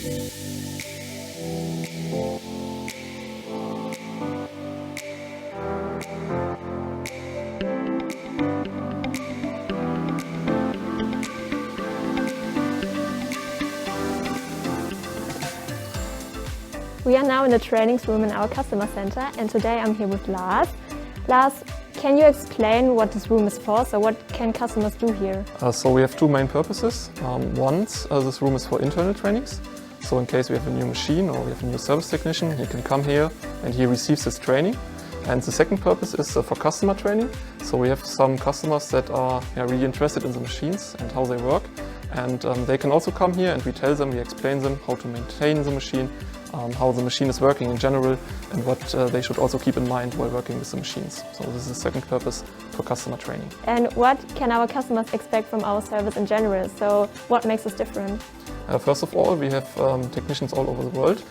We are now in the trainings room in our customer center, and today I'm here with Lars. Lars, can you explain what this room is for? So what can customers do here? So we have two main purposes. This room is for internal trainings. So in case we have a new machine or we have a new service technician, he can come here and he receives his training. And the second purpose is for customer training. So we have some customers that are really interested in the machines and how they work. And they can also come here and we tell them, we explain them how to maintain the machine, how the machine is working in general, and what they should also keep in mind while working with the machines. So this is the second purpose for customer training. And what can our customers expect from our service in general? So what makes us different? First of all, we have technicians all over the world.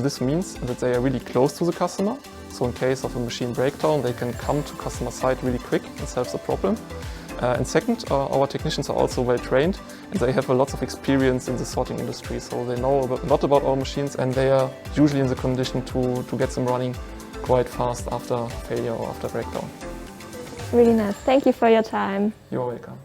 This means that they are really close to the customer. So in case of a machine breakdown, they can come to customer site really quick and solve the problem. And second, our technicians are also well trained and they have a lot of experience in the sorting industry. So they know a lot about our machines and they are usually in the condition to get them running quite fast after failure or after breakdown. Really nice. Thank you for your time. You're welcome.